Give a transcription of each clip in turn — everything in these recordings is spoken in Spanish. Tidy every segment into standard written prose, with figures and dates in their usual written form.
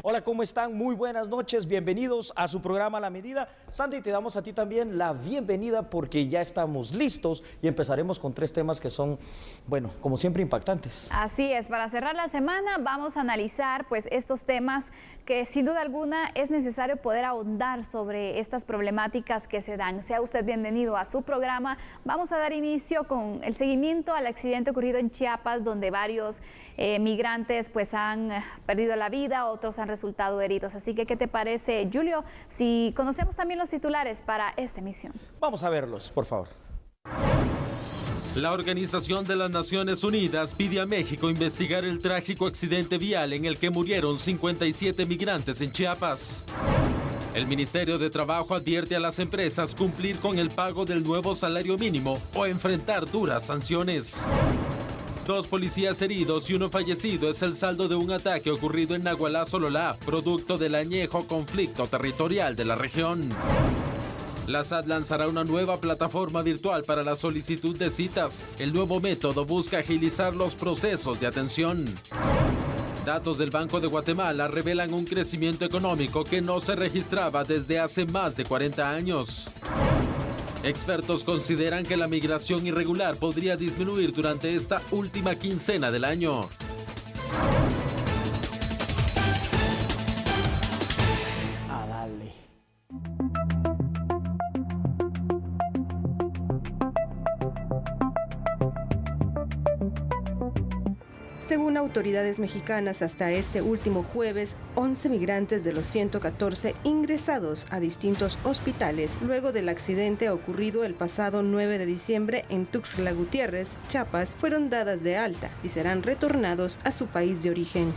Hola, ¿cómo están? Muy buenas noches, bienvenidos a su programa La Medida. Sandy, te damos a ti también la bienvenida porque ya estamos listos y empezaremos con 3 temas que son, bueno, como siempre impactantes. Así es, para cerrar la semana vamos a analizar pues estos temas que sin duda alguna es necesario poder ahondar sobre estas problemáticas que se dan. Sea usted bienvenido a su programa. Vamos a dar inicio con el seguimiento al accidente ocurrido en Chiapas, donde varios migrantes pues han perdido la vida, otros han resultado heridos. Así que, ¿qué te parece, Julio, si conocemos también los titulares para esta emisión? Vamos a verlos, por favor. La Organización de las Naciones Unidas pide a México investigar el trágico accidente vial en el que murieron 57 migrantes en Chiapas. El Ministerio de Trabajo advierte a las empresas cumplir con el pago del nuevo salario mínimo o enfrentar duras sanciones. 2 policías heridos y 1 fallecido es el saldo de un ataque ocurrido en Nagualá, Sololá, producto del añejo conflicto territorial de la región. La SAT lanzará una nueva plataforma virtual para la solicitud de citas. El nuevo método busca agilizar los procesos de atención. Datos del Banco de Guatemala revelan un crecimiento económico que no se registraba desde hace más de 40 años. Expertos consideran que la migración irregular podría disminuir durante esta última quincena del año. A darle. Según autoridades mexicanas, hasta este último jueves, 11 migrantes de los 114 ingresados a distintos hospitales luego del accidente ocurrido el pasado 9 de diciembre en Tuxtla Gutiérrez, Chiapas, fueron dadas de alta y serán retornados a su país de origen.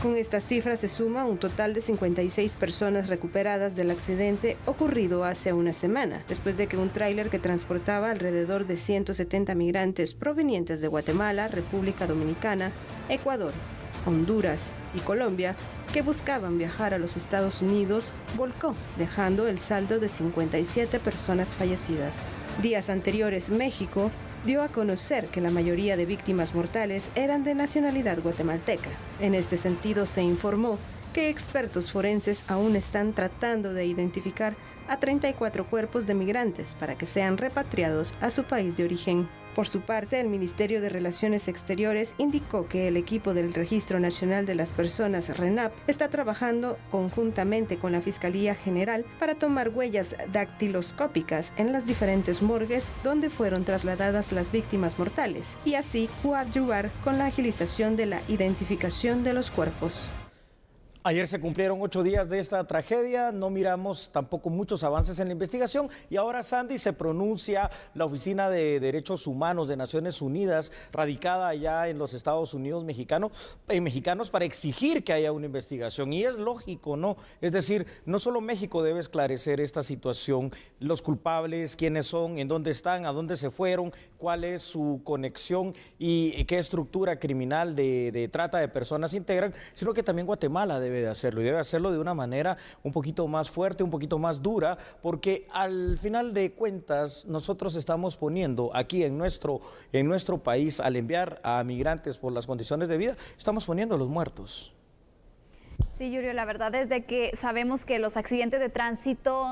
Con estas cifras se suma un total de 56 personas recuperadas del accidente ocurrido hace una semana, después de que un tráiler que transportaba alrededor de 170 migrantes provenientes de Guatemala, República Dominicana, Ecuador, Honduras y Colombia, que buscaban viajar a los Estados Unidos, volcó, dejando el saldo de 57 personas fallecidas. Días anteriores, México dio a conocer que la mayoría de víctimas mortales eran de nacionalidad guatemalteca. En este sentido, se informó que expertos forenses aún están tratando de identificar a 34 cuerpos de migrantes para que sean repatriados a su país de origen. Por su parte, el Ministerio de Relaciones Exteriores indicó que el equipo del Registro Nacional de las Personas, RENAP, está trabajando conjuntamente con la Fiscalía General para tomar huellas dactiloscópicas en las diferentes morgues donde fueron trasladadas las víctimas mortales y así coadyuvar con la agilización de la identificación de los cuerpos. Ayer se cumplieron 8 días de esta tragedia, no miramos tampoco muchos avances en la investigación y ahora, Sandy, se pronuncia la Oficina de Derechos Humanos de Naciones Unidas, radicada allá en los Estados Unidos mexicanos, para exigir que haya una investigación. Y es lógico, ¿no? Es decir, no solo México debe esclarecer esta situación, los culpables, quiénes son, en dónde están, a dónde se fueron, cuál es su conexión y qué estructura criminal de trata de personas integran, sino que también Guatemala debe de hacerlo y debe hacerlo de una manera un poquito más fuerte, un poquito más dura, porque al final de cuentas nosotros estamos poniendo aquí en nuestro país, al enviar a migrantes por las condiciones de vida, estamos poniendo a los muertos. Sí, Julio, la verdad es de que sabemos que los accidentes de tránsito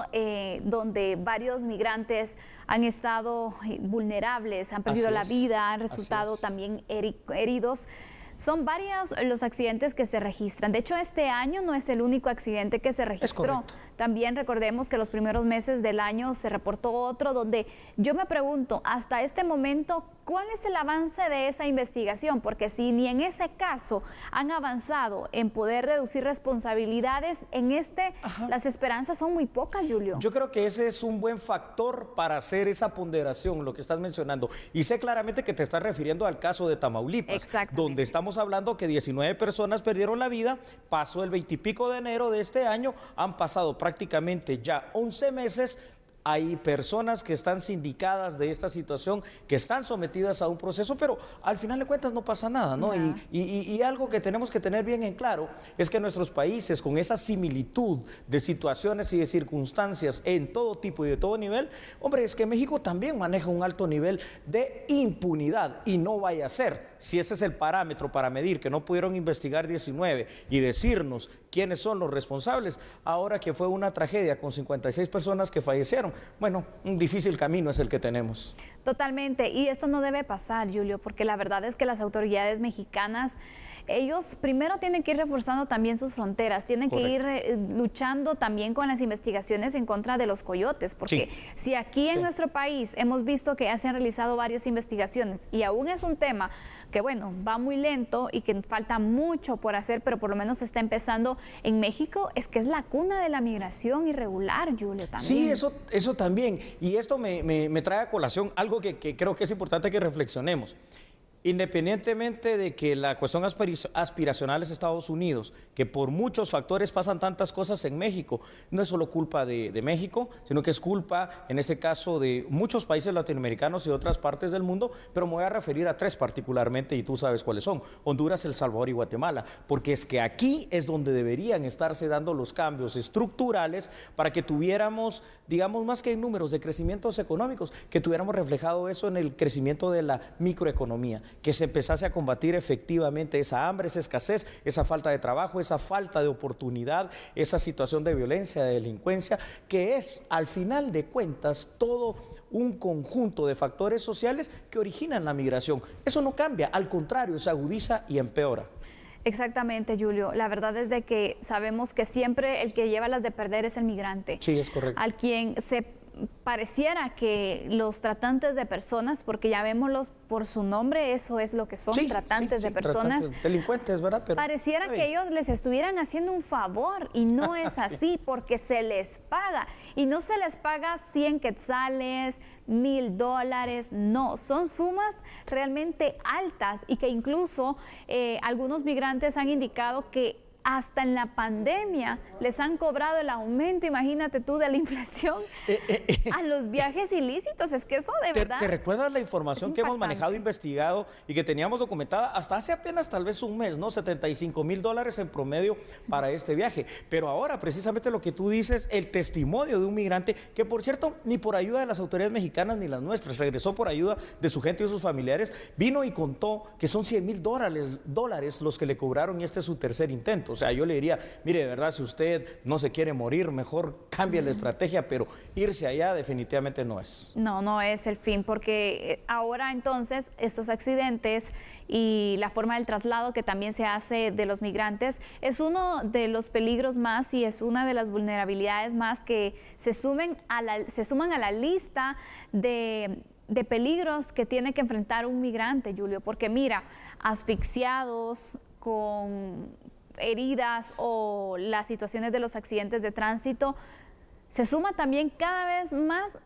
donde varios migrantes han estado vulnerables, han perdido la vida, han resultado también heridos. Son varios los accidentes que se registran. De hecho, este año no es el único accidente que se registró. También recordemos que los primeros meses del año se reportó otro donde yo me pregunto, hasta este momento, ¿cuál es el avance de esa investigación? Porque si ni en ese caso han avanzado en poder reducir responsabilidades, en las esperanzas son muy pocas, Julio. Yo creo que ese es un buen factor para hacer esa ponderación, lo que estás mencionando. Y sé claramente que te estás refiriendo al caso de Tamaulipas, donde estamos hablando que 19 personas perdieron la vida, pasó el 20 y pico de enero de este año, han pasado prácticamente ya 11 meses, hay personas que están sindicadas de esta situación, que están sometidas a un proceso, pero al final de cuentas no pasa nada, ¿no? Y algo que tenemos que tener bien en claro es que nuestros países, con esa similitud de situaciones y de circunstancias en todo tipo y de todo nivel, hombre, es que México también maneja un alto nivel de impunidad y no vaya a ser si ese es el parámetro para medir que no pudieron investigar 19 y decirnos quiénes son los responsables, ahora que fue una tragedia con 56 personas que fallecieron, bueno, un difícil camino es el que tenemos. Totalmente, y esto no debe pasar, Julio, porque la verdad es que las autoridades mexicanas, ellos primero tienen que ir reforzando también sus fronteras, tienen que ir luchando también con las investigaciones en contra de los coyotes, porque si aquí en nuestro país hemos visto que ya se han realizado varias investigaciones y aún es un tema que bueno, va muy lento y que falta mucho por hacer, pero por lo menos se está empezando en México, es que es la cuna de la migración irregular, Julio, también. Sí, eso también, y esto me trae a colación algo que creo que es importante que reflexionemos. Independientemente de que la cuestión aspiracional es Estados Unidos, que por muchos factores pasan tantas cosas en México, no es solo culpa de México, sino que es culpa, en este caso, de muchos países latinoamericanos y otras partes del mundo, pero me voy a referir a 3 particularmente y tú sabes cuáles son: Honduras, El Salvador y Guatemala, porque es que aquí es donde deberían estarse dando los cambios estructurales para que tuviéramos, digamos, más que en números de crecimientos económicos, que tuviéramos reflejado eso en el crecimiento de la microeconomía, que se empezase a combatir efectivamente esa hambre, esa escasez, esa falta de trabajo, esa falta de oportunidad, esa situación de violencia, de delincuencia, que es, al final de cuentas, todo un conjunto de factores sociales que originan la migración. Eso no cambia, al contrario, se agudiza y empeora. Exactamente, Julio. La verdad es de que sabemos que siempre el que lleva las de perder es el migrante. Sí, es correcto. Al quien se pareciera que los tratantes de personas, porque llamémoslos por su nombre, eso es lo que son, tratantes de personas. Tratantes, delincuentes, ¿verdad? Pero pareciera que ellos les estuvieran haciendo un favor y no es así, porque se les paga. Y no se les paga 100 quetzales, $1,000, no, son sumas realmente altas y que incluso algunos migrantes han indicado que hasta en la pandemia les han cobrado el aumento, imagínate tú, de la inflación a los viajes ilícitos. Es que eso de verdad... ¿Te recuerdas la información que hemos manejado, investigado y que teníamos documentada hasta hace apenas tal vez un mes, ¿no? $75,000 en promedio para este viaje. Pero ahora, precisamente lo que tú dices, el testimonio de un migrante que, por cierto, ni por ayuda de las autoridades mexicanas ni las nuestras, regresó por ayuda de su gente y sus familiares, vino y contó que son $100,000 los que le cobraron y este es su tercer intento. O sea, yo le diría, mire, de verdad, si usted no se quiere morir, mejor cambie la estrategia, pero irse allá definitivamente no es. No, no es el fin, porque ahora entonces estos accidentes y la forma del traslado que también se hace de los migrantes es uno de los peligros más y es una de las vulnerabilidades más que se suman a la lista de peligros que tiene que enfrentar un migrante, Julio, porque mira, asfixiados, con heridas o las situaciones de los accidentes de tránsito, se suma también cada vez más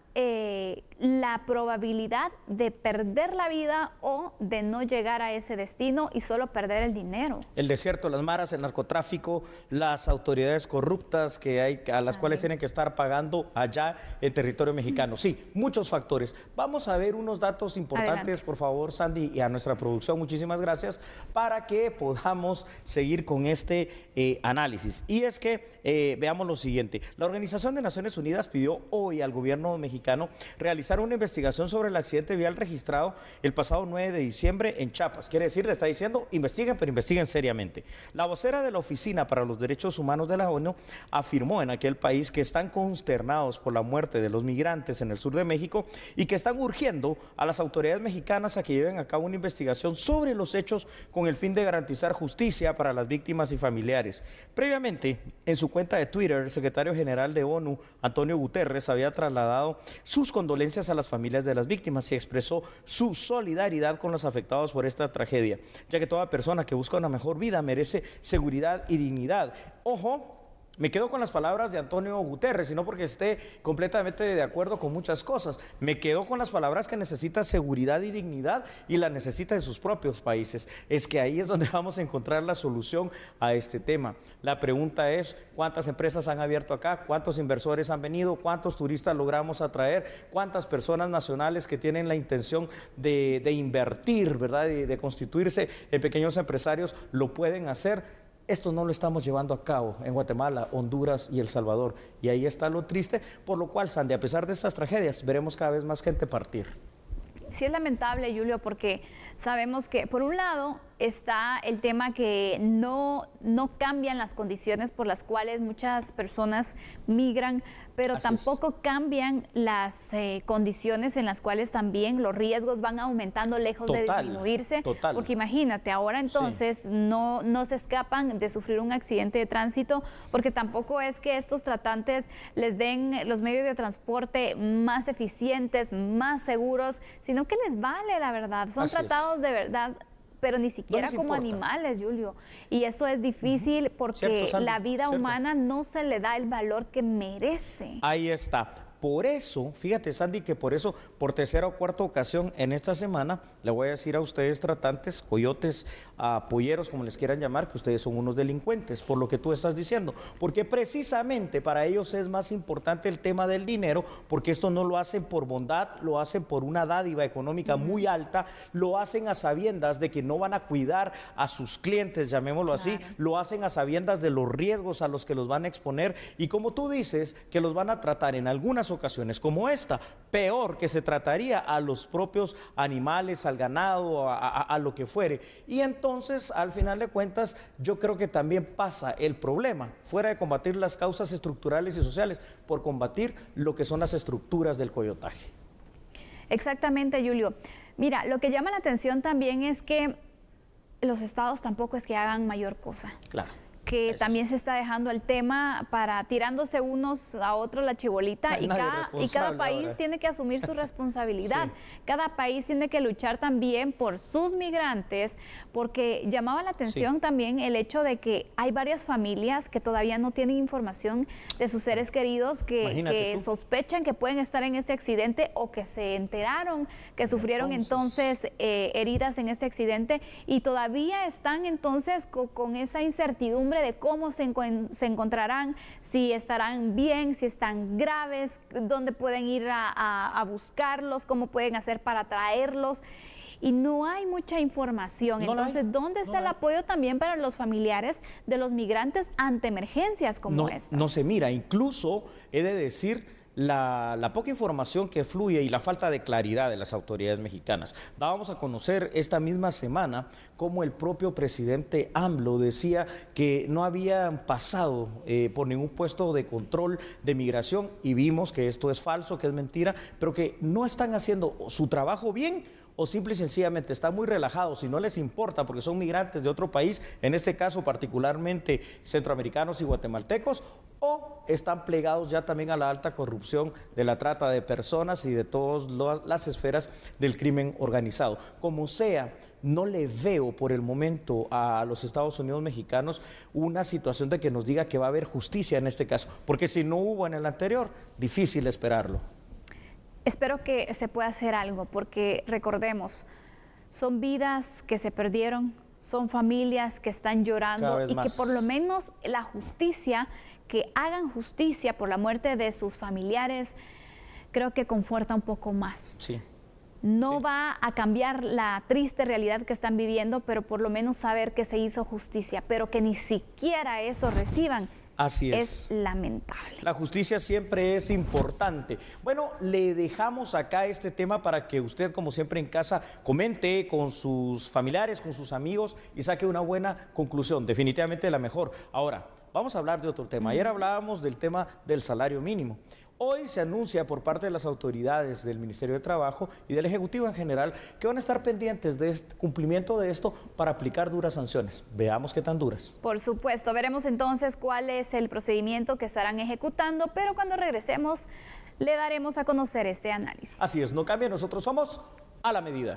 la probabilidad de perder la vida o de no llegar a ese destino y solo perder el dinero. El desierto, las maras, el narcotráfico, las autoridades corruptas que hay, a las cuales tienen que estar pagando allá en territorio mexicano. Sí, muchos factores. Vamos a ver unos datos importantes, adelante, por favor, Sandy, y a nuestra producción, muchísimas gracias, para que podamos seguir con este análisis. Y es que veamos lo siguiente. La Organización de Naciones Unidas pidió hoy al gobierno mexicano realizar una investigación sobre el accidente vial registrado el pasado 9 de diciembre en Chiapas. Quiere decir, le está diciendo, investiguen, pero investiguen seriamente. La vocera de la Oficina para los Derechos Humanos de la ONU afirmó en aquel país que están consternados por la muerte de los migrantes en el sur de México y que están urgiendo a las autoridades mexicanas a que lleven a cabo una investigación sobre los hechos con el fin de garantizar justicia para las víctimas y familiares. Previamente, en su cuenta de Twitter, el secretario general de ONU, Antonio Guterres, había trasladado sus condolencias a las familias de las víctimas y expresó su solidaridad con los afectados por esta tragedia, ya que toda persona que busca una mejor vida merece seguridad y dignidad. Ojo, me quedo con las palabras de Antonio Guterres, y no porque esté completamente de acuerdo con muchas cosas. Me quedo con las palabras que necesita seguridad y dignidad y la necesita en sus propios países. Es que ahí es donde vamos a encontrar la solución a este tema. La pregunta es, ¿cuántas empresas han abierto acá? ¿Cuántos inversores han venido? ¿Cuántos turistas logramos atraer? ¿Cuántas personas nacionales que tienen la intención de invertir, ¿verdad? De constituirse en pequeños empresarios lo pueden hacer? Esto no lo estamos llevando a cabo en Guatemala, Honduras y El Salvador. Y ahí está lo triste, por lo cual, Sandy, a pesar de estas tragedias, veremos cada vez más gente partir. Sí es lamentable, Julio, porque Sabemos que, por un lado, está el tema que no cambian las condiciones por las cuales muchas personas migran, pero tampoco cambian las condiciones en las cuales también los riesgos van aumentando lejos de disminuirse. Porque imagínate, ahora entonces no se escapan de sufrir un accidente de tránsito, porque tampoco es que estos tratantes les den los medios de transporte más eficientes, más seguros, sino que les vale, la verdad. Son tratados de verdad, pero ni siquiera como animales, Julio. Y eso es difícil porque la vida humana no se le da el valor que merece. Ahí está. Por eso, fíjate, Sandy, que por eso, por tercera o cuarta ocasión en esta semana, le voy a decir a ustedes tratantes, coyotes, polleros, como les quieran llamar, que ustedes son unos delincuentes, por lo que tú estás diciendo. Porque precisamente para ellos es más importante el tema del dinero, porque esto no lo hacen por bondad, lo hacen por una dádiva económica muy alta, lo hacen a sabiendas de que no van a cuidar a sus clientes, llamémoslo así, lo hacen a sabiendas de los riesgos a los que los van a exponer, y como tú dices, que los van a tratar en algunas ocasiones como esta, peor que se trataría a los propios animales, al ganado, a lo que fuere. Y entonces, al final de cuentas, yo creo que también pasa el problema, fuera de combatir las causas estructurales y sociales, por combatir lo que son las estructuras del coyotaje. Exactamente, Julio. Mira, lo que llama la atención también es que los estados tampoco es que hagan mayor cosa. Claro. Que también se está dejando el tema para tirándose unos a otros la chibolita, y cada país tiene que asumir su responsabilidad. Cada país tiene que luchar también por sus migrantes, porque llamaba la atención también el hecho de que hay varias familias que todavía no tienen información de sus seres queridos que sospechan que pueden estar en este accidente, o que se enteraron que sufrieron entonces heridas en este accidente, y todavía están entonces con esa incertidumbre de cómo se encontrarán, si estarán bien, si están graves, dónde pueden ir a buscarlos, cómo pueden hacer para traerlos. Y no hay mucha información. Entonces, ¿dónde está el apoyo también para los familiares de los migrantes ante emergencias como esta? No se mira. Incluso he de decir la poca información que fluye y la falta de claridad de las autoridades mexicanas. Dábamos a conocer esta misma semana cómo el propio presidente AMLO decía que no habían pasado por ningún puesto de control de migración, y vimos que esto es falso, que es mentira, pero que no están haciendo su trabajo bien, o simple y sencillamente están muy relajados y no les importa porque son migrantes de otro país, en este caso particularmente centroamericanos y guatemaltecos, o están plegados ya también a la alta corrupción de la trata de personas y de todas las esferas del crimen organizado. Como sea, no le veo por el momento a los Estados Unidos mexicanos una situación de que nos diga que va a haber justicia en este caso, porque si no hubo en el anterior, difícil esperarlo. Espero que se pueda hacer algo, porque recordemos, son vidas que se perdieron, son familias que están llorando, y que por lo menos la justicia, que hagan justicia por la muerte de sus familiares, creo que conforta un poco más. No va a cambiar la triste realidad que están viviendo, pero por lo menos saber que se hizo justicia, pero que ni siquiera eso reciban. Así es lamentable. La justicia siempre es importante. Bueno, le dejamos acá este tema para que usted, como siempre en casa, comente con sus familiares, con sus amigos y saque una buena conclusión, definitivamente la mejor. Ahora, vamos a hablar de otro tema. Ayer hablábamos del tema del salario mínimo. Hoy se anuncia por parte de las autoridades del Ministerio de Trabajo y del Ejecutivo en general que van a estar pendientes de este cumplimiento de esto para aplicar duras sanciones. Veamos qué tan duras. Por supuesto, veremos entonces cuál es el procedimiento que estarán ejecutando, pero cuando regresemos le daremos a conocer este análisis. Así es, no cambia, nosotros somos A la Medida.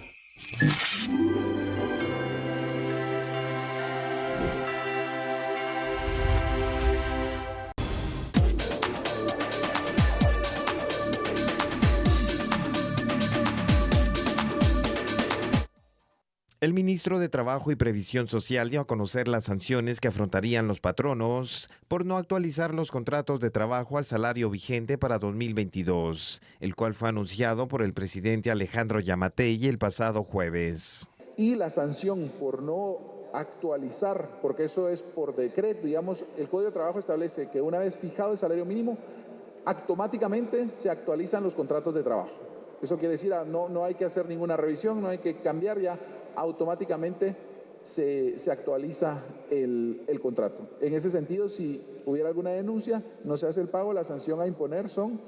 El ministro de Trabajo y Previsión Social dio a conocer las sanciones que afrontarían los patronos por no actualizar los contratos de trabajo al salario vigente para 2022, el cual fue anunciado por el presidente Alejandro Yamatei el pasado jueves. Y la sanción por no actualizar, porque eso es por decreto, digamos, el Código de Trabajo establece que una vez fijado el salario mínimo, automáticamente se actualizan los contratos de trabajo. Eso quiere decir, no hay que hacer ninguna revisión, no hay que cambiar ya. automáticamente se actualiza el contrato. En ese sentido, si hubiera alguna denuncia, no se hace el pago, la sanción a imponer son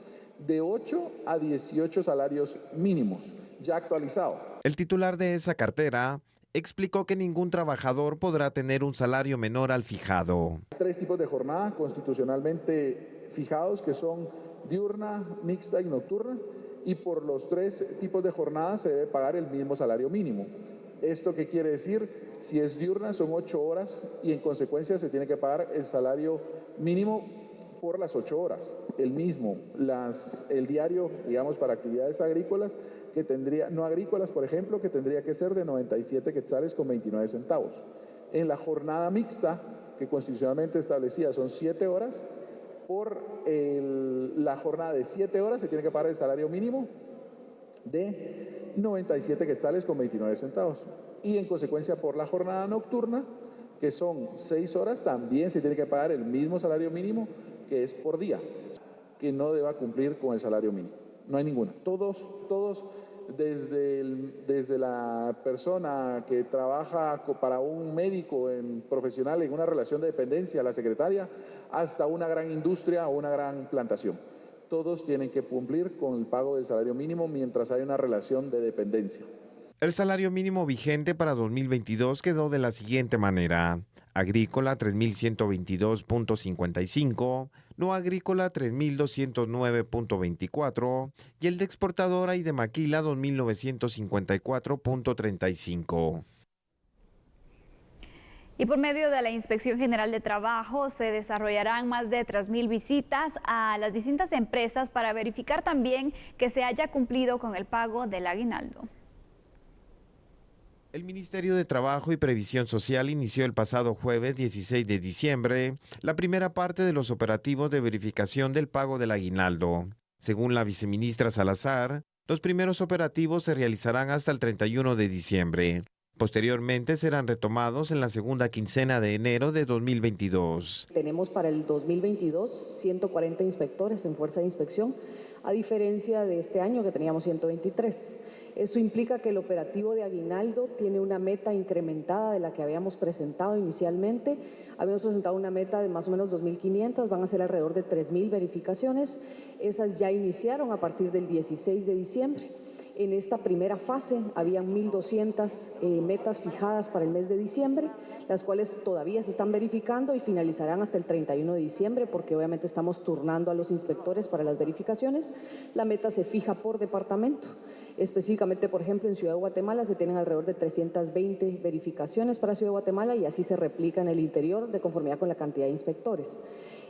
de 8 a 18 salarios mínimos, ya actualizado. El titular de esa cartera explicó que ningún trabajador podrá tener un salario menor al fijado. 3 tipos de jornada constitucionalmente fijados, que son diurna, mixta y nocturna, y por los 3 tipos de jornada se debe pagar el mismo salario mínimo. ¿Esto qué quiere decir? Si es diurna son 8 horas y en consecuencia se tiene que pagar el salario mínimo por las 8 horas, el mismo. El diario, digamos, para actividades agrícolas, que tendría, no agrícolas, por ejemplo, que tendría que ser de 97 quetzales con 29 centavos. En la jornada mixta, que constitucionalmente establecida son 7 horas, por la jornada de 7 horas se tiene que pagar el salario mínimo de 97 quetzales con 29 centavos. Y en consecuencia por la jornada nocturna, que son 6 horas, también se tiene que pagar el mismo salario mínimo, que es por día, que no deba cumplir con el salario mínimo. No hay ninguna. Todos, desde la persona que trabaja para un médico profesional en una relación de dependencia, la secretaria, hasta una gran industria o una gran plantación. Todos tienen que cumplir con el pago del salario mínimo mientras hay una relación de dependencia. El salario mínimo vigente para 2022 quedó de la siguiente manera: agrícola 3.122.55, no agrícola 3.209.24 y el de exportadora y de maquila 2.954.35. Y por medio de la Inspección General de Trabajo se desarrollarán más de 3.000 visitas a las distintas empresas para verificar también que se haya cumplido con el pago del aguinaldo. El Ministerio de Trabajo y Previsión Social inició el pasado jueves 16 de diciembre la primera parte de los operativos de verificación del pago del aguinaldo. Según la viceministra Salazar, los primeros operativos se realizarán hasta el 31 de diciembre. Posteriormente serán retomados en la segunda quincena de enero de 2022. Tenemos para el 2022 140 inspectores en fuerza de inspección, a diferencia de este año que teníamos 123. Eso implica que el operativo de aguinaldo tiene una meta incrementada de la que habíamos presentado inicialmente. Habíamos presentado una meta de más o menos 2.500, van a ser alrededor de 3.000 verificaciones. Esas ya iniciaron a partir del 16 de diciembre. En esta primera fase habían 1.200 metas fijadas para el mes de diciembre, las cuales todavía se están verificando y finalizarán hasta el 31 de diciembre, porque obviamente estamos turnando a los inspectores para las verificaciones. La meta se fija por departamento. Específicamente, por ejemplo, en Ciudad de Guatemala se tienen alrededor de 320 verificaciones para Ciudad de Guatemala y así se replica en el interior de conformidad con la cantidad de inspectores.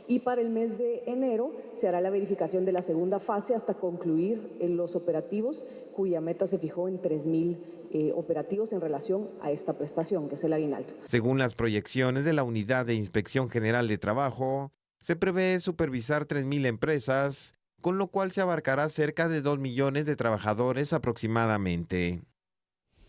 Y para el mes de enero se hará la verificación de la segunda fase hasta concluir los operativos, cuya meta se fijó en 3.000 operativos en relación a esta prestación, que es el aguinaldo. Según las proyecciones de la Unidad de Inspección General de Trabajo, se prevé supervisar 3.000 empresas, con lo cual se abarcará cerca de 2 millones de trabajadores aproximadamente.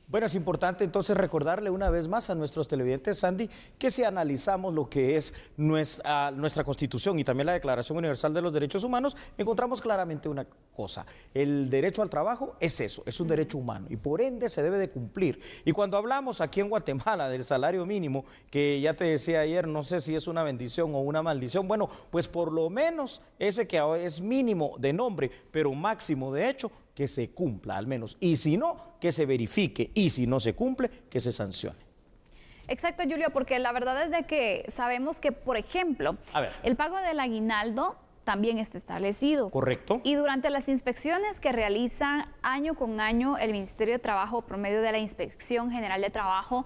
Bueno, es importante entonces recordarle una vez más a nuestros televidentes, Sandy, que si analizamos lo que es nuestra Constitución y también la Declaración Universal de los Derechos Humanos, encontramos claramente una cosa: el derecho al trabajo es eso, es un derecho humano y por ende se debe de cumplir. Y cuando hablamos aquí en Guatemala del salario mínimo, que ya te decía ayer, no sé si es una bendición o una maldición, bueno, pues por lo menos ese que es mínimo de nombre, pero máximo de hecho, que se cumpla al menos, y si no, que se verifique, y si no se cumple, que se sancione. Exacto, Julio, porque la verdad es de que sabemos que, por ejemplo, el pago del aguinaldo también está establecido. Correcto. Y durante las inspecciones que realiza año con año el Ministerio de Trabajo por medio de la Inspección General de Trabajo,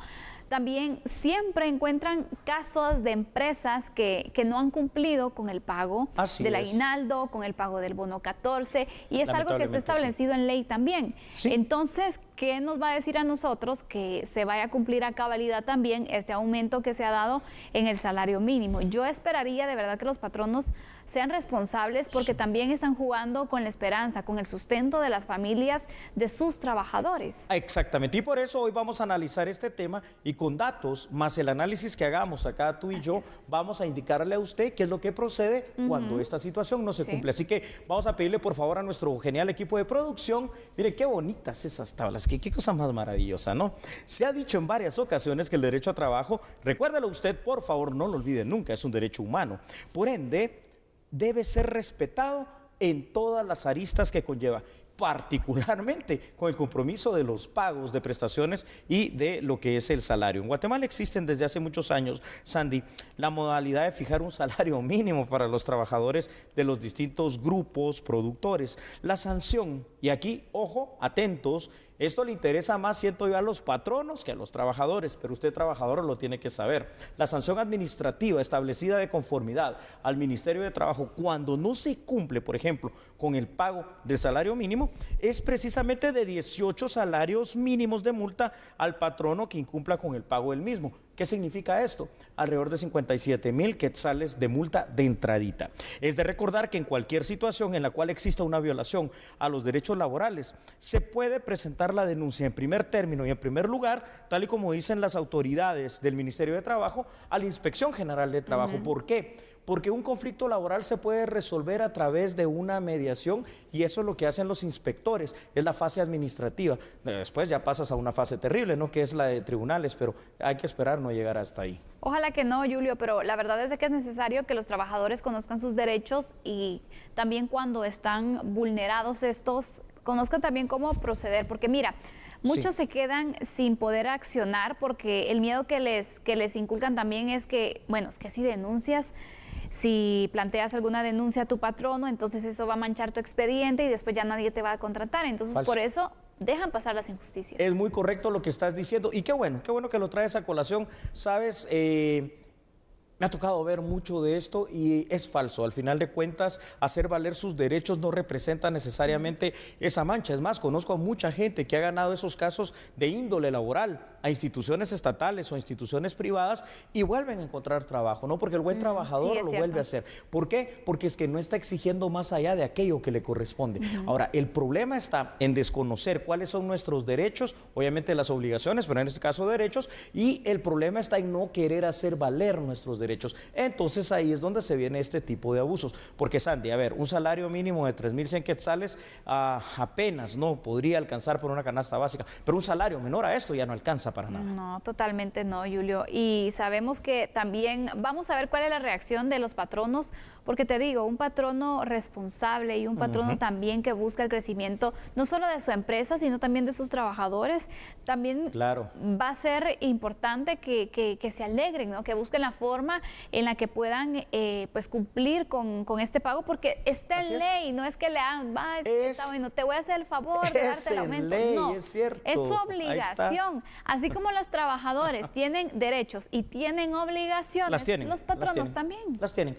también siempre encuentran casos de empresas que no han cumplido con el pago del aguinaldo, con el pago del bono 14, y es algo que está establecido en ley también. Sí. Entonces, ¿qué nos va a decir a nosotros que se vaya a cumplir a cabalidad también este aumento que se ha dado en el salario mínimo? Yo esperaría de verdad que los patronos sean responsables, porque también están jugando con la esperanza, con el sustento de las familias de sus trabajadores. Exactamente, y por eso hoy vamos a analizar este tema y con datos, más el análisis que hagamos acá tú y yo, vamos a indicarle a usted qué es lo que procede cuando esta situación no se cumple. Así que vamos a pedirle por favor a nuestro genial equipo de producción, mire qué bonitas esas tablas, qué cosa más maravillosa, ¿no? Se ha dicho en varias ocasiones que el derecho a trabajo, recuérdelo usted, por favor, no lo olvide nunca, es un derecho humano. Por ende, debe ser respetado en todas las aristas que conlleva, particularmente con el compromiso de los pagos de prestaciones y de lo que es el salario. En Guatemala existen desde hace muchos años, Sandy, la modalidad de fijar un salario mínimo para los trabajadores de los distintos grupos productores. La sanción, y aquí, ojo, atentos, esto le interesa más, siento yo, a los patronos que a los trabajadores, pero usted, trabajador, lo tiene que saber. La sanción administrativa establecida de conformidad al Ministerio de Trabajo cuando no se cumple, por ejemplo, con el pago del salario mínimo, es precisamente de 18 salarios mínimos de multa al patrono que incumpla con el pago del mismo. ¿Qué significa esto? Alrededor de 57,000 quetzales de multa de entradita. Es de recordar que en cualquier situación en la cual exista una violación a los derechos laborales, se puede presentar la denuncia en primer término y en primer lugar, tal y como dicen las autoridades del Ministerio de Trabajo, a la Inspección General de Trabajo. ¿Por qué? Porque un conflicto laboral se puede resolver a través de una mediación y eso es lo que hacen los inspectores, es la fase administrativa. Después ya pasas a una fase terrible, ¿no? Que es la de tribunales, pero hay que esperar no llegar hasta ahí. Ojalá que no, Julio, pero la verdad es de que es necesario que los trabajadores conozcan sus derechos y también cuando están vulnerados estos, conozcan también cómo proceder, porque mira, muchos se quedan sin poder accionar porque el miedo que les inculcan también es que, bueno, es que si denuncias, si planteas alguna denuncia a tu patrono, entonces eso va a manchar tu expediente y después ya nadie te va a contratar. Entonces, por eso dejan pasar las injusticias. Es muy correcto lo que estás diciendo y qué bueno que lo traes a colación. Sabes, me ha tocado ver mucho de esto y es falso. Al final de cuentas, hacer valer sus derechos no representa necesariamente esa mancha. Es más, conozco a mucha gente que ha ganado esos casos de índole laboral a instituciones estatales o instituciones privadas y vuelven a encontrar trabajo, ¿no? Porque el buen trabajador lo vuelve a hacer. ¿Por qué? Porque es que no está exigiendo más allá de aquello que le corresponde. Ahora, el problema está en desconocer cuáles son nuestros derechos, obviamente las obligaciones, pero en este caso derechos, y el problema está en no querer hacer valer nuestros derechos. Entonces ahí es donde se viene este tipo de abusos. Porque, Sandy, a ver, un salario mínimo de 3,100 quetzales apenas no podría alcanzar por una canasta básica, pero un salario menor a esto ya no alcanza para nada. No, totalmente no, Julio. Y sabemos que también vamos a ver cuál es la reacción de los patronos, porque te digo, un patrono responsable y un patrono también que busca el crecimiento, no solo de su empresa, sino también de sus trabajadores, también va a ser importante que se alegren, ¿no? Que busquen la forma en la que puedan pues cumplir con este pago, porque está en ley, no es que le hagan, no te voy a hacer el favor de darte el aumento. No, es cierto. Es su obligación. Así como los trabajadores tienen derechos y tienen obligaciones, los patronos también. Las tienen.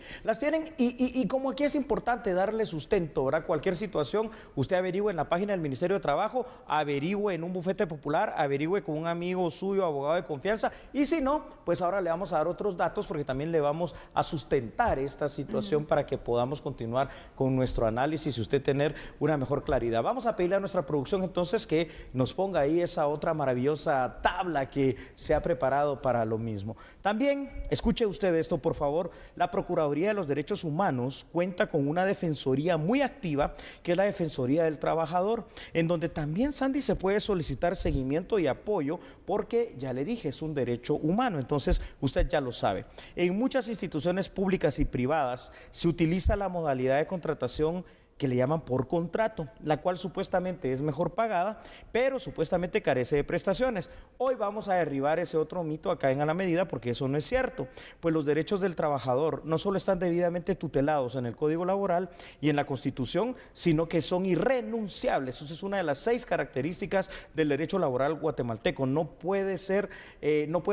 Y como aquí es importante darle sustento, ¿verdad? Cualquier situación, usted averigüe en la página del Ministerio de Trabajo, averigüe en un bufete popular, averigüe con un amigo suyo, abogado de confianza, y si no, pues ahora le vamos a dar otros datos porque también le vamos a sustentar esta situación para que podamos continuar con nuestro análisis y usted tener una mejor claridad. Vamos a pedirle a nuestra producción entonces que nos ponga ahí esa otra maravillosa tabla que se ha preparado para lo mismo. También, escuche usted esto, por favor, la Procuraduría de los Derechos Humanos cuenta con una defensoría muy activa, que es la Defensoría del Trabajador, en donde también, Sandy, se puede solicitar seguimiento y apoyo, porque ya le dije, es un derecho humano, entonces usted ya lo sabe. En muchas instituciones públicas y privadas se utiliza la modalidad de contratación que le llaman por contrato, la cual supuestamente es mejor pagada, pero supuestamente carece de prestaciones. Hoy vamos a derribar ese otro mito acá en A la Medida, porque eso no es cierto, pues los derechos del trabajador no solo están debidamente tutelados en el Código Laboral y en la Constitución, sino que son irrenunciables. Esa es una de las 6 características del derecho laboral guatemalteco. No puede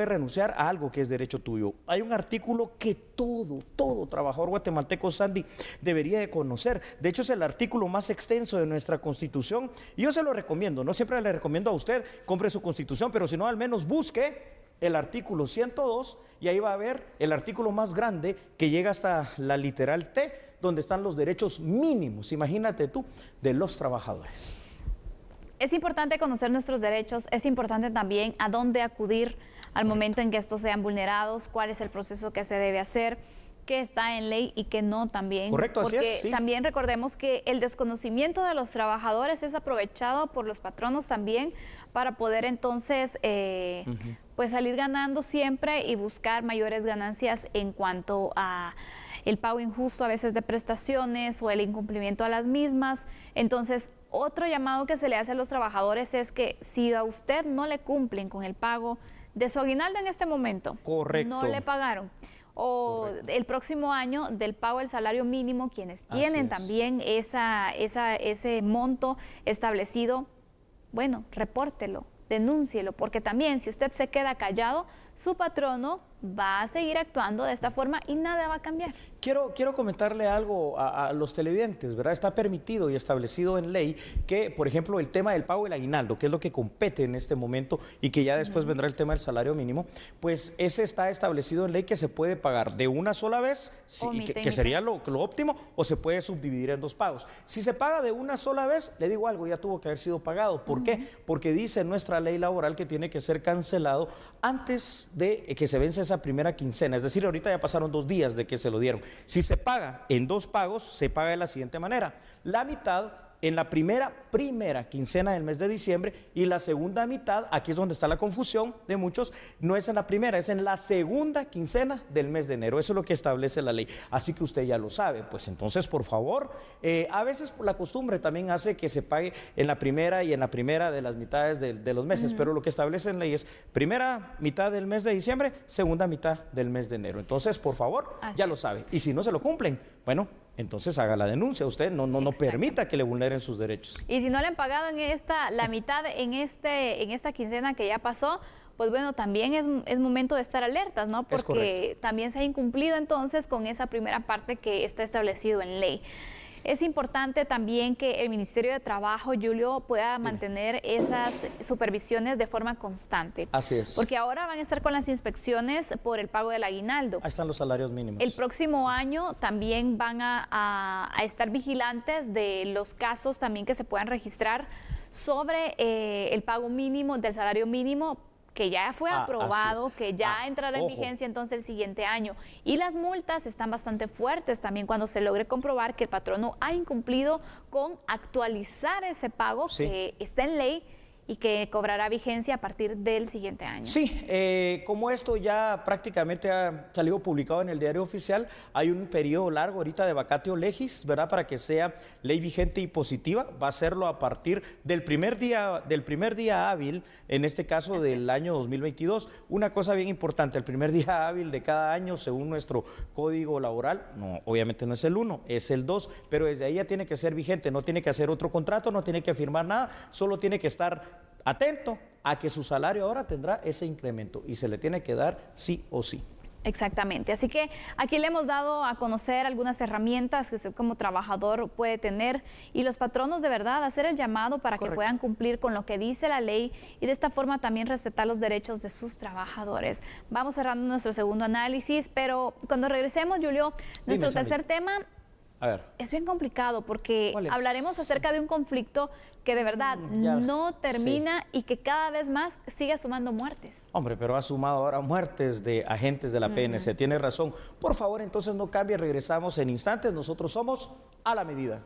renunciar a algo que es derecho tuyo. Hay un artículo que todo trabajador guatemalteco, Sandy, debería de conocer. De hecho, es el artículo más extenso de nuestra Constitución y yo se lo recomiendo. No siempre le recomiendo a usted, compre su Constitución, pero si no, al menos busque el artículo 102 y ahí va a ver el artículo más grande que llega hasta la literal T, donde están los derechos mínimos, imagínate tú, de los trabajadores. Es importante conocer nuestros derechos, es importante también a dónde acudir al momento en que estos sean vulnerados, cuál es el proceso que se debe hacer. qué está en ley y qué no también. Correcto, así porque es, sí. también recordemos que el desconocimiento de los trabajadores es aprovechado por los patronos también para poder entonces pues salir ganando siempre y buscar mayores ganancias en cuanto a el pago injusto a veces de prestaciones o el incumplimiento a las mismas. Entonces, otro llamado que se le hace a los trabajadores es que si a usted no le cumplen con el pago de su aguinaldo en este momento, correcto, no le pagaron, o correcto, el próximo año del pago del salario mínimo, quienes tienen también ese monto establecido, bueno, repórtelo, denúncielo, porque también si usted se queda callado, su patrono va a seguir actuando de esta forma y nada va a cambiar. Quiero comentarle algo a los televidentes, ¿verdad? Está permitido y establecido en ley que, por ejemplo, el tema del pago del aguinaldo, que es lo que compete en este momento y que ya después vendrá el tema del salario mínimo, pues ese está establecido en ley que se puede pagar de una sola vez, que sería lo óptimo, o se puede subdividir en 2 pagos. Si se paga de una sola vez, le digo algo, ya tuvo que haber sido pagado. ¿Por qué? Porque dice nuestra ley laboral que tiene que ser cancelado antes de que se vence esa primera quincena, es decir, ahorita ya pasaron 2 días de que se lo dieron. Si se paga en 2 pagos, se paga de la siguiente manera: la mitad en la primera quincena del mes de diciembre y la segunda mitad, aquí es donde está la confusión de muchos, no es en la primera, es en la segunda quincena del mes de enero. Eso es lo que establece la ley, así que usted ya lo sabe. Pues entonces, por favor, a veces la costumbre también hace que se pague en la primera y en la primera de las mitades de los meses, pero lo que establece en ley es primera mitad del mes de diciembre, segunda mitad del mes de enero. Entonces, por favor, ya lo sabe. Y si no se lo cumplen, bueno, entonces haga la denuncia. Usted no permita que le vulneren sus derechos. Y si no le han pagado la mitad en esta quincena que ya pasó, pues bueno, también es momento de estar alertas, ¿no? Porque también se ha incumplido entonces con esa primera parte que está establecido en ley. Es importante también que el Ministerio de Trabajo, Julio, pueda mantener esas supervisiones de forma constante. Así es. Porque ahora van a estar con las inspecciones por el pago del aguinaldo. Ahí están los salarios mínimos. El próximo año también van a estar vigilantes de los casos también que se puedan registrar sobre el pago mínimo del salario mínimo, que ya fue aprobado, que ya entrará en vigencia entonces el siguiente año. Y las multas están bastante fuertes también cuando se logre comprobar que el patrono ha incumplido con actualizar ese pago que está en ley y que cobrará vigencia a partir del siguiente año. Sí, como esto ya prácticamente ha salido publicado en el diario oficial, hay un periodo largo ahorita de vacatio legis, ¿verdad? Para que sea ley vigente y positiva. Va a serlo a partir del primer día hábil, en este caso del año 2022. Una cosa bien importante, el primer día hábil de cada año, según nuestro código laboral, no, obviamente no es el 1, es el 2, pero desde ahí ya tiene que ser vigente, no tiene que hacer otro contrato, no tiene que firmar nada, solo tiene que estar atento a que su salario ahora tendrá ese incremento y se le tiene que dar sí o sí. Exactamente, así que aquí le hemos dado a conocer algunas herramientas que usted como trabajador puede tener y los patronos de verdad hacer el llamado para que puedan cumplir con lo que dice la ley y de esta forma también respetar los derechos de sus trabajadores. Vamos cerrando nuestro segundo análisis, pero cuando regresemos, Julio, nuestro tercer tema es bien complicado porque hablaremos acerca de un conflicto que de verdad no termina y que cada vez más sigue sumando muertes. Hombre, pero ha sumado ahora muertes de agentes de la PNC. Tiene razón. Por favor, entonces no cambie, regresamos en instantes. Nosotros somos A la Medida.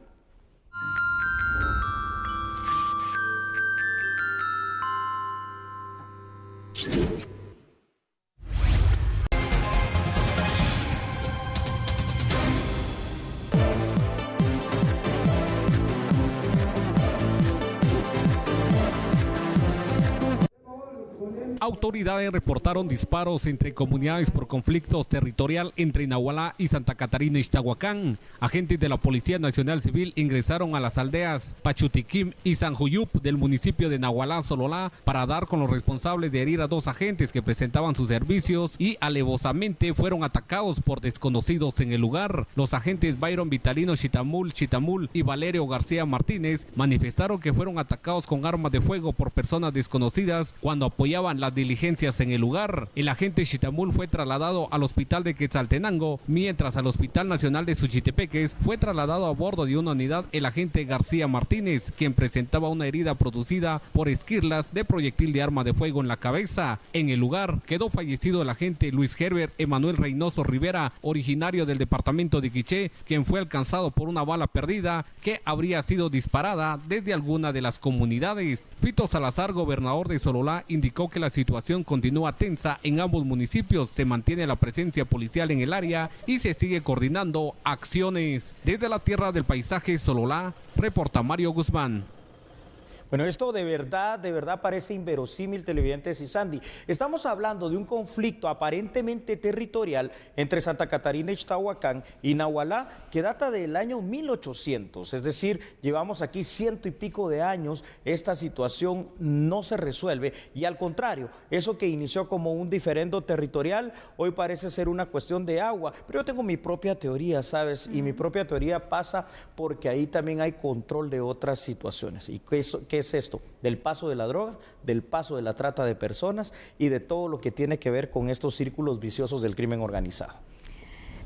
Autoridades reportaron disparos entre comunidades por conflictos territorial entre Nahualá y Santa Catarina Ixtahuacán. Agentes de la Policía Nacional Civil ingresaron a las aldeas Pachutiquim y San Juyup del municipio de Nahualá, Sololá, para dar con los responsables de herir a 2 agentes que prestaban sus servicios y alevosamente fueron atacados por desconocidos en el lugar. Los agentes Byron Vitalino Chitamul y Valerio García Martínez manifestaron que fueron atacados con armas de fuego por personas desconocidas cuando apoyaban las las diligencias en el lugar. El agente Xitamul fue trasladado al hospital de Quetzaltenango, mientras al Hospital Nacional de Suchitepeques fue trasladado a bordo de una unidad el agente García Martínez, quien presentaba una herida producida por esquirlas de proyectil de arma de fuego en la cabeza. En el lugar quedó fallecido el agente Luis Herbert Emanuel Reynoso Rivera, originario del departamento de Quiché, quien fue alcanzado por una bala perdida que habría sido disparada desde alguna de las comunidades. Fito Salazar, gobernador de Sololá, indicó que la situación continúa tensa en ambos municipios, se mantiene la presencia policial en el área y se sigue coordinando acciones. Desde la tierra del paisaje Sololá, reporta Mario Guzmán. Bueno, esto de verdad parece inverosímil, televidentes y Sandy. Estamos hablando de un conflicto aparentemente territorial entre Santa Catarina, Ixtahuacán y Nahualá que data del año 1800. Es decir, llevamos aquí 100 y pico de años, esta situación no se resuelve y al contrario, eso que inició como un diferendo territorial, hoy parece ser una cuestión de agua. Pero yo tengo mi propia teoría, ¿sabes? Y mi propia teoría pasa porque ahí también hay control de otras situaciones. ¿Y qué es esto? Del paso de la droga, del paso de la trata de personas y de todo lo que tiene que ver con estos círculos viciosos del crimen organizado.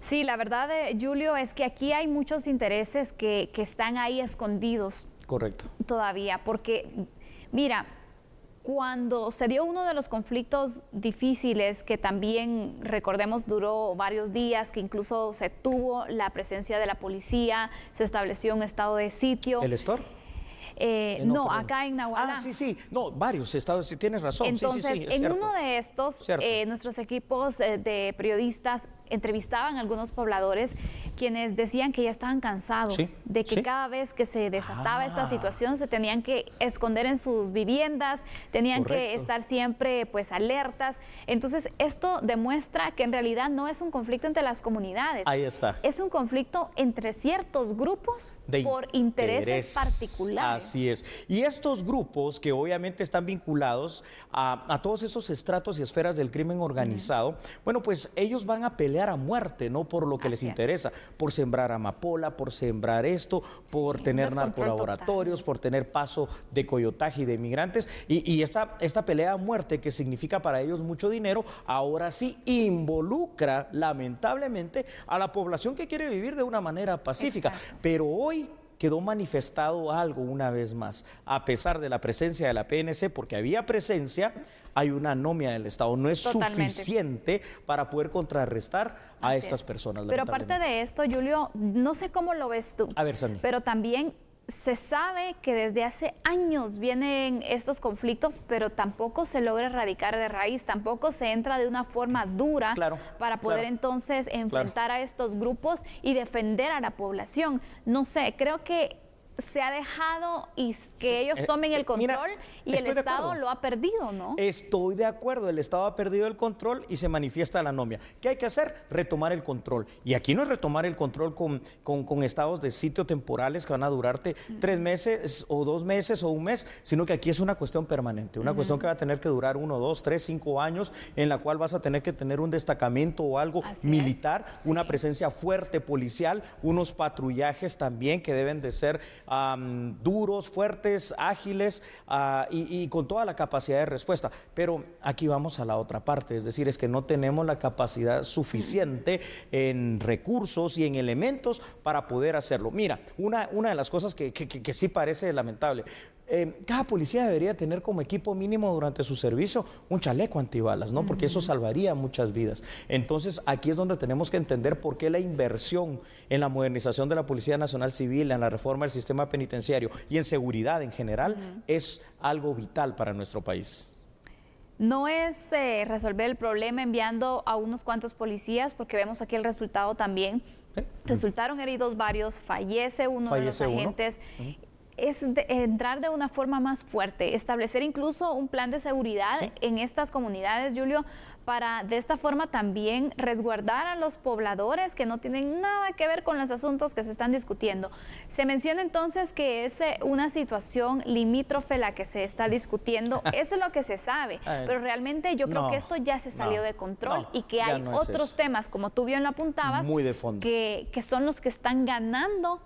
Sí, la verdad, Julio, es que aquí hay muchos intereses que están ahí escondidos. Correcto. Todavía, porque, mira, cuando se dio uno de los conflictos difíciles, que también, recordemos, duró varios días, que incluso se tuvo la presencia de la policía, se estableció un estado de sitio. ¿El Estor? No, acá en Nahualá. Ah, sí, no, varios estados, tienes razón. Entonces, sí, en uno de estos, nuestros equipos de periodistas entrevistaban a algunos pobladores quienes decían que ya estaban cansados de que cada vez que se desataba esta situación se tenían que esconder en sus viviendas, tenían que estar siempre pues alertas. Entonces, esto demuestra que en realidad no es un conflicto entre las comunidades. Ahí está. Es un conflicto entre ciertos grupos por intereses particulares. Así es. Y estos grupos que obviamente están vinculados a todos estos estratos y esferas del crimen organizado, bueno, pues ellos van a pelear a muerte, ¿no? Por lo que les interesa, por sembrar amapola, por sembrar esto, por tener narcolaboratorios, por tener paso de coyotaje y de migrantes. Y esta pelea a muerte, que significa para ellos mucho dinero, ahora sí involucra lamentablemente a la población que quiere vivir de una manera pacífica. Pero hoy quedó manifestado algo una vez más, a pesar de la presencia de la PNC, porque había presencia, hay una anomia del Estado, no es suficiente para poder contrarrestar a estas personas. Pero aparte de esto, Julio, no sé cómo lo ves tú, a ver, Sandy, pero también se sabe que desde hace años vienen estos conflictos, pero tampoco se logra erradicar de raíz, tampoco se entra de una forma dura para poder entonces enfrentar a estos grupos y defender a la población. No sé, creo que se ha dejado y que ellos tomen el control y el Estado lo ha perdido, ¿no? Estoy de acuerdo, el Estado ha perdido el control y se manifiesta la anomia. ¿Qué hay que hacer? Retomar el control. Y aquí no es retomar el control con estados de sitio temporales que van a durarte 3 meses o 2 meses o un mes, sino que aquí es una cuestión permanente, una cuestión que va a tener que durar 1, 2, 3, 5 años, en la cual vas a tener que tener un destacamento o algo militar, una presencia fuerte policial, unos patrullajes también que deben de ser duros, fuertes, ágiles y con toda la capacidad de respuesta. Pero aquí vamos a la otra parte, es decir, es que no tenemos la capacidad suficiente en recursos y en elementos para poder hacerlo. Mira, una de las cosas que sí parece lamentable, cada policía debería tener como equipo mínimo durante su servicio un chaleco antibalas, ¿no? Porque eso salvaría muchas vidas. Entonces, aquí es donde tenemos que entender por qué la inversión en la modernización de la Policía Nacional Civil, en la reforma del sistema penitenciario y en seguridad en general es algo vital para nuestro país. No es resolver el problema enviando a unos cuantos policías, porque vemos aquí el resultado también. Resultaron heridos varios, fallece uno de los agentes. Es entrar de una forma más fuerte, establecer incluso un plan de seguridad en estas comunidades, Julio, para de esta forma también resguardar a los pobladores que no tienen nada que ver con los asuntos que se están discutiendo. Se menciona entonces que es una situación limítrofe la que se está discutiendo, eso es lo que se sabe, pero realmente yo creo que esto ya se salió de control y que hay otros temas, como tú bien lo apuntabas, muy de fondo, que son los que están ganando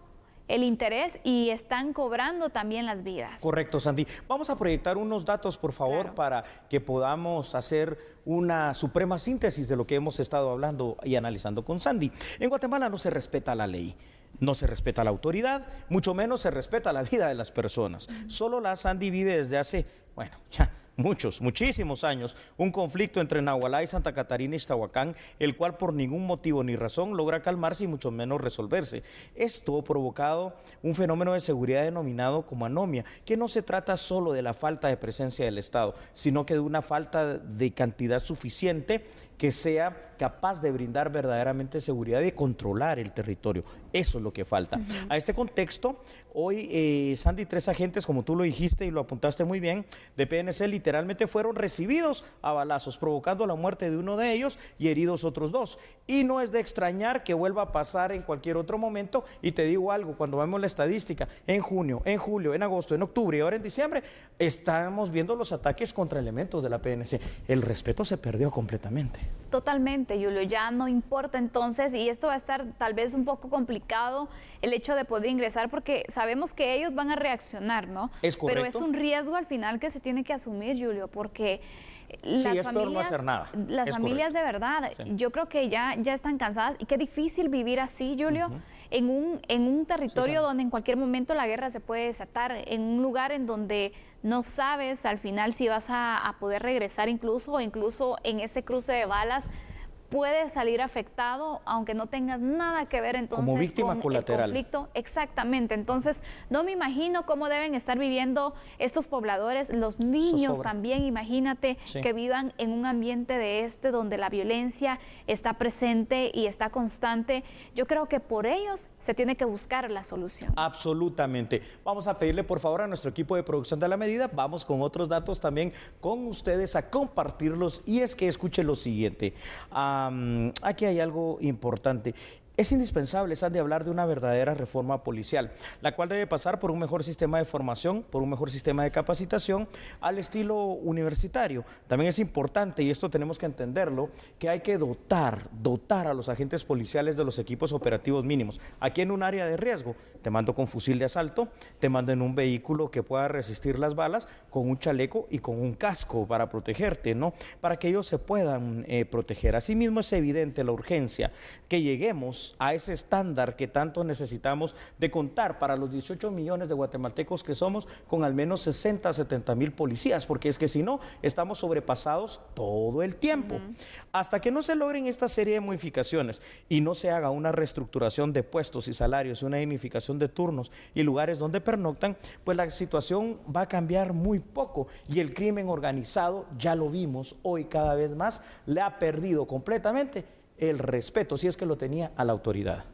el interés y están cobrando también las vidas. Correcto, Sandy. Vamos a proyectar unos datos, por favor, Claro, para que podamos hacer una suprema síntesis de lo que hemos estado hablando y analizando con Sandy. En Guatemala no se respeta la ley. No se respeta la autoridad, mucho menos se respeta la vida de las personas. Solo la Sandy vive desde hace, bueno, ya muchísimos años, un conflicto entre Nahualá y Santa Catarina y Ixtahuacán, el cual por ningún motivo ni razón logra calmarse y mucho menos resolverse. Esto ha provocado un fenómeno de seguridad denominado como anomia, que no se trata solo de la falta de presencia del Estado, sino que de una falta de cantidad suficiente que sea capaz de brindar verdaderamente seguridad y de controlar el territorio. Eso es lo que falta. A este contexto, hoy, Sandy, 3 agentes, como tú lo dijiste y lo apuntaste muy bien, de PNC literalmente fueron recibidos a balazos, provocando la muerte de uno de ellos y heridos otros 2. Y no es de extrañar que vuelva a pasar en cualquier otro momento. Y te digo algo, cuando vemos la estadística, en junio, en julio, en agosto, en octubre y ahora en diciembre, estamos viendo los ataques contra elementos de la PNC. El respeto se perdió completamente. Totalmente, Julio, ya no importa entonces, y esto va a estar tal vez un poco complicado, el hecho de poder ingresar, porque sabemos que ellos van a reaccionar, ¿no? Es correcto. Pero es un riesgo al final que se tiene que asumir, Julio, porque las es familias, peor no hacer nada. Las familias de verdad, Sí. yo creo que ya están cansadas, y qué difícil vivir así, Julio, en un territorio donde en cualquier momento la guerra se puede desatar, en un lugar en donde no sabes al final si vas a poder regresar incluso en ese cruce de balas puedes salir afectado, aunque no tengas nada que ver entonces como víctima con colateral. el conflicto. Exactamente, entonces no me imagino cómo deben estar viviendo estos pobladores, los niños también, imagínate que vivan en un ambiente de donde la violencia está presente y está constante. Yo creo que por ellos se tiene que buscar la solución. Absolutamente. Vamos a pedirle por favor a nuestro equipo de producción de La Medida, vamos con otros datos también con ustedes a compartirlos, y es que escuchen lo siguiente. Aquí hay algo importante. Es indispensable, Sandy, hablar de una verdadera reforma policial, la cual debe pasar por un mejor sistema de formación, por un mejor sistema de capacitación al estilo universitario. También es importante, y esto tenemos que entenderlo, que hay que dotar a los agentes policiales de los equipos operativos mínimos. Aquí en un área de riesgo, te mando con fusil de asalto, te mando en un vehículo que pueda resistir las balas, con un chaleco y con un casco para protegerte, ¿no? Para que ellos se puedan proteger. Asimismo, es evidente la urgencia que lleguemos a ese estándar que tanto necesitamos de contar para los 18 millones de guatemaltecos que somos con al menos 60 a 70 mil policías, porque es que si no, estamos sobrepasados todo el tiempo. Hasta que no se logren esta serie de modificaciones y no se haga una reestructuración de puestos y salarios, una dignificación de turnos y lugares donde pernoctan, pues la situación va a cambiar muy poco, y el crimen organizado, ya lo vimos hoy cada vez más, le ha perdido completamente el respeto, si es que lo tenía, a la autoridad.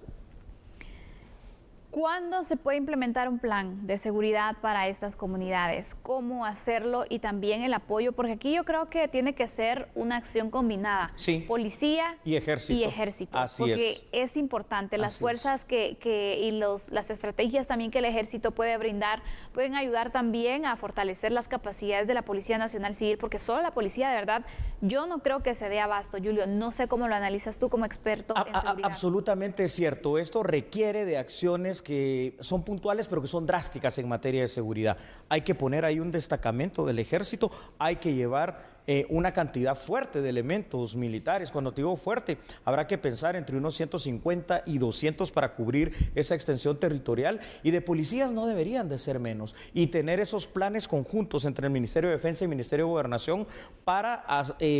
¿Cuándo se puede implementar un plan de seguridad para estas comunidades? ¿Cómo hacerlo? Y también el apoyo, porque aquí yo creo que tiene que ser una acción combinada. Sí. Policía y ejército. Así porque es importante. Las fuerzas y las estrategias también que el ejército puede brindar pueden ayudar también a fortalecer las capacidades de la Policía Nacional Civil, porque solo la policía, de verdad, yo no creo que se dé abasto. Julio, no sé cómo lo analizas tú como experto en seguridad. Absolutamente es cierto. Esto requiere de acciones que son puntuales, pero que son drásticas en materia de seguridad. Hay que poner ahí un destacamento del ejército, hay que llevar una cantidad fuerte de elementos militares. Cuando te digo fuerte, habrá que pensar entre unos 150 y 200 para cubrir esa extensión territorial, y de policías no deberían de ser menos, y tener esos planes conjuntos entre el Ministerio de Defensa y el Ministerio de Gobernación para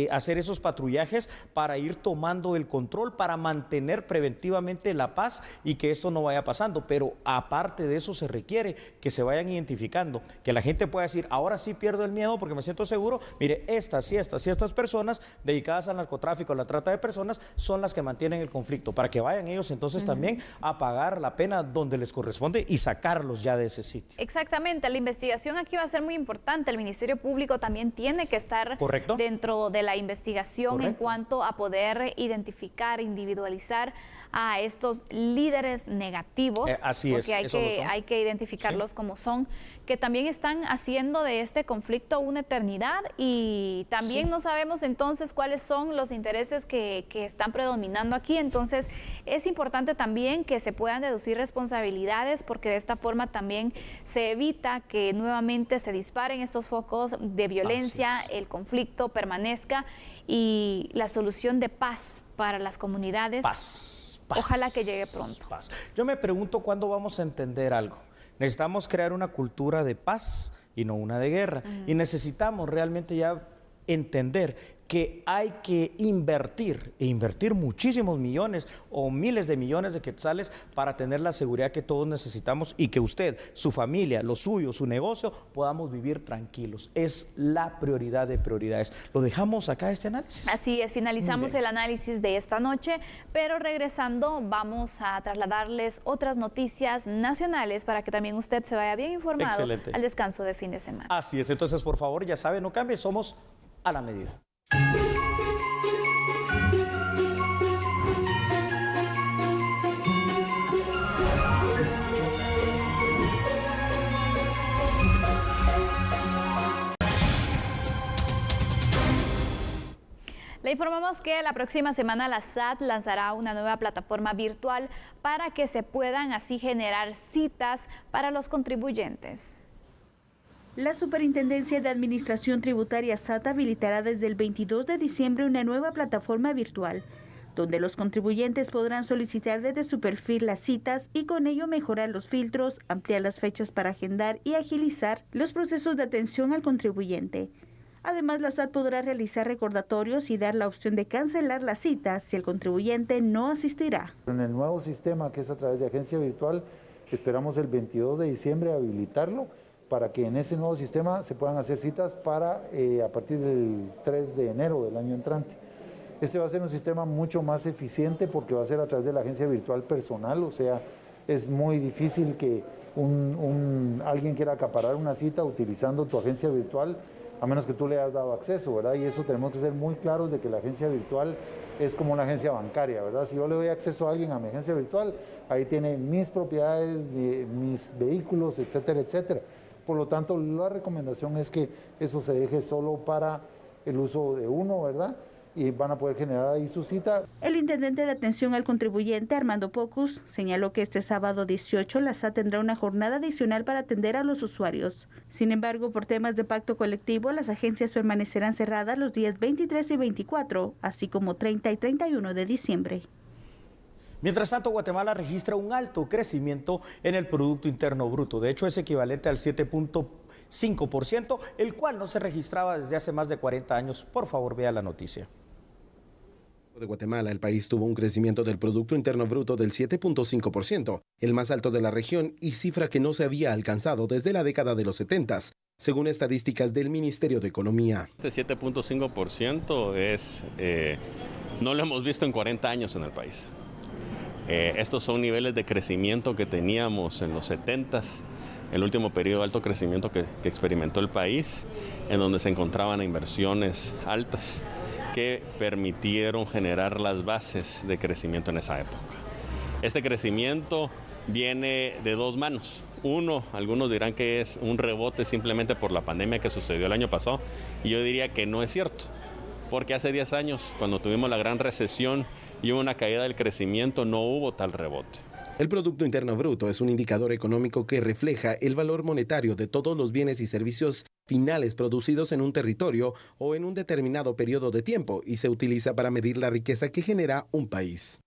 hacer esos patrullajes, para ir tomando el control, para mantener preventivamente la paz y que esto no vaya pasando. Pero aparte de eso se requiere que se vayan identificando, que la gente pueda decir, ahora sí pierdo el miedo porque me siento seguro, mire, estas personas dedicadas al narcotráfico, a la trata de personas, son las que mantienen el conflicto, para que vayan ellos entonces también a pagar la pena donde les corresponde y sacarlos ya de ese sitio. Exactamente, la investigación aquí va a ser muy importante. El Ministerio Público también tiene que estar dentro de la investigación en cuanto a poder identificar, individualizar a estos líderes negativos, así porque es, hay que identificarlos como son, que también están haciendo de este conflicto una eternidad, y también no sabemos entonces cuáles son los intereses que están predominando aquí. Entonces es importante también que se puedan deducir responsabilidades, porque de esta forma también se evita que nuevamente se disparen estos focos de violencia, el conflicto permanezca y la solución de paz para las comunidades. Paz. Ojalá que llegue pronto. Paz. Yo me pregunto cuándo vamos a entender algo. Necesitamos crear una cultura de paz y no una de guerra. Y necesitamos realmente ya entender que hay que invertir muchísimos millones o miles de millones de quetzales para tener la seguridad que todos necesitamos y que usted, su familia, lo suyo, su negocio, podamos vivir tranquilos. Es la prioridad de prioridades. ¿Lo dejamos acá este análisis? Así es, finalizamos el análisis de esta noche, pero regresando vamos a trasladarles otras noticias nacionales para que también usted se vaya bien informado al descanso de fin de semana. Así es, entonces por favor, ya saben, no cambie, somos a la medida. Le informamos que la próxima semana la SAT lanzará una nueva plataforma virtual para que se puedan así generar citas para los contribuyentes. La Superintendencia de Administración Tributaria SAT habilitará desde el 22 de diciembre una nueva plataforma virtual, donde los contribuyentes podrán solicitar desde su perfil las citas y con ello mejorar los filtros, ampliar las fechas para agendar y agilizar los procesos de atención al contribuyente. Además, la SAT podrá realizar recordatorios y dar la opción de cancelar la cita si el contribuyente no asistirá. En el nuevo sistema, que es a través de agencia virtual, esperamos el 22 de diciembre habilitarlo para que en ese nuevo sistema se puedan hacer citas para a partir del 3 de enero del año entrante. Este va a ser un sistema mucho más eficiente porque va a ser a través de la agencia virtual personal, o sea, es muy difícil que alguien quiera acaparar una cita utilizando tu agencia virtual, a menos que tú le hayas dado acceso, ¿verdad? Y eso tenemos que ser muy claros de que la agencia virtual es como una agencia bancaria, ¿verdad? Si yo le doy acceso a alguien a mi agencia virtual, ahí tiene mis propiedades, mis vehículos, etcétera, etcétera. Por lo tanto, la recomendación es que eso se deje solo para el uso de uno, ¿verdad? Y van a poder generar ahí su cita. El intendente de atención al contribuyente, Armando Pocus, señaló que este sábado 18 la SAT tendrá una jornada adicional para atender a los usuarios. Sin embargo, por temas de pacto colectivo, las agencias permanecerán cerradas los días 23 y 24, así como 30 y 31 de diciembre. Mientras tanto, Guatemala registra un alto crecimiento en el Producto Interno Bruto. De hecho, es equivalente al 7.5%, el cual no se registraba desde hace más de 40 años. Por favor, vea la noticia. De Guatemala, el país tuvo un crecimiento del Producto Interno Bruto del 7.5%, el más alto de la región y cifra que no se había alcanzado desde la década de los 70s, según estadísticas del Ministerio de Economía. Este 7.5% no lo hemos visto en 40 años en el país. Estos son niveles de crecimiento que teníamos en los 70s, el último periodo de alto crecimiento que experimentó el país, en donde se encontraban inversiones altas que permitieron generar las bases de crecimiento en esa época. Este crecimiento viene de dos manos. Uno, algunos dirán que es un rebote simplemente por la pandemia que sucedió el año pasado, y yo diría que no es cierto, porque hace 10 años, cuando tuvimos la gran recesión y hubo una caída del crecimiento, no hubo tal rebote. El Producto Interno Bruto es un indicador económico que refleja el valor monetario de todos los bienes y servicios finales producidos en un territorio o en un determinado periodo de tiempo y se utiliza para medir la riqueza que genera un país.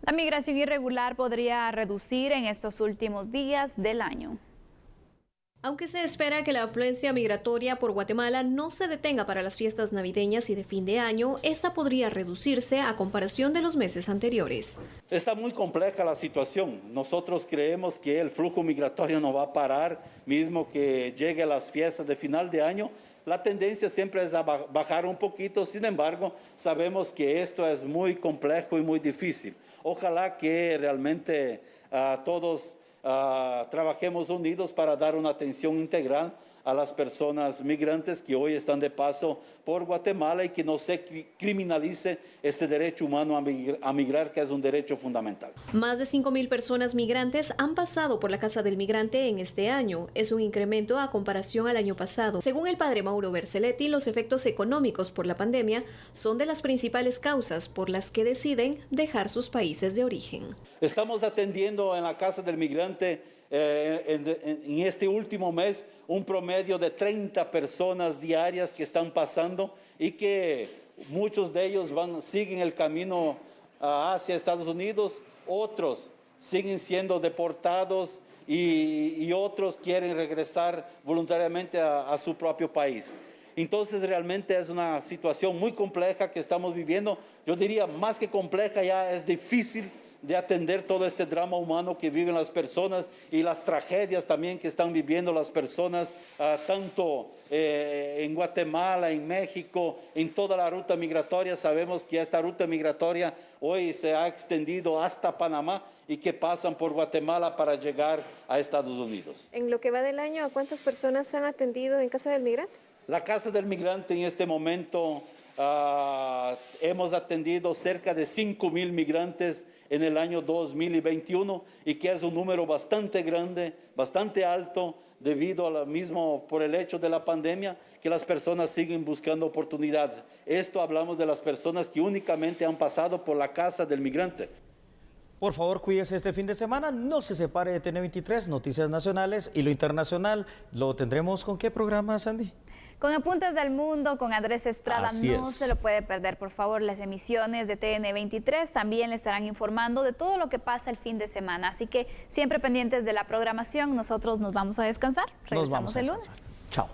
La migración irregular podría reducir en estos últimos días del año. Aunque se espera que la afluencia migratoria por Guatemala no se detenga para las fiestas navideñas y de fin de año, esta podría reducirse a comparación de los meses anteriores. Está muy compleja la situación. Nosotros creemos que el flujo migratorio no va a parar, mismo que llegue a las fiestas de final de año. La tendencia siempre es a bajar un poquito, sin embargo, sabemos que esto es muy complejo y muy difícil. Ojalá que realmente todos trabajemos unidos para dar una atención integral a las personas migrantes que hoy están de paso por Guatemala y que no se criminalice este derecho humano a migrar, que es un derecho fundamental. Más de 5.000 personas migrantes han pasado por la Casa del Migrante en este año. Es un incremento a comparación al año pasado. Según el padre Mauro Berceletti, los efectos económicos por la pandemia son de las principales causas por las que deciden dejar sus países de origen. Estamos atendiendo en la Casa del Migrante en este último mes un promedio de 30 personas diarias que están pasando y que muchos de ellos siguen el camino hacia Estados Unidos, otros siguen siendo deportados y otros quieren regresar voluntariamente a su propio país. Entonces realmente es una situación muy compleja que estamos viviendo. Yo diría más que compleja, ya es difícil de atender todo este drama humano que viven las personas y las tragedias también que están viviendo las personas, tanto en Guatemala, en México, en toda la ruta migratoria. Sabemos que esta ruta migratoria hoy se ha extendido hasta Panamá y que pasan por Guatemala para llegar a Estados Unidos. En lo que va del año, ¿a cuántas personas se han atendido en Casa del Migrante? La Casa del Migrante en este momento hemos atendido cerca de 5.000 migrantes en el año 2021 y que es un número bastante grande, bastante alto, debido a lo mismo por el hecho de la pandemia, que las personas siguen buscando oportunidades. Esto hablamos de las personas que únicamente han pasado por la Casa del Migrante. Por favor, cuídese este fin de semana, no se separe de TN23, Noticias Nacionales y lo internacional. ¿Lo tendremos con qué programa, Sandy? Con Apuntes del Mundo, con Andrés Estrada, no se lo puede perder, por favor, las emisiones de TN23 también le estarán informando de todo lo que pasa el fin de semana, así que siempre pendientes de la programación. Nosotros nos vamos a descansar, regresamos el lunes. Chao.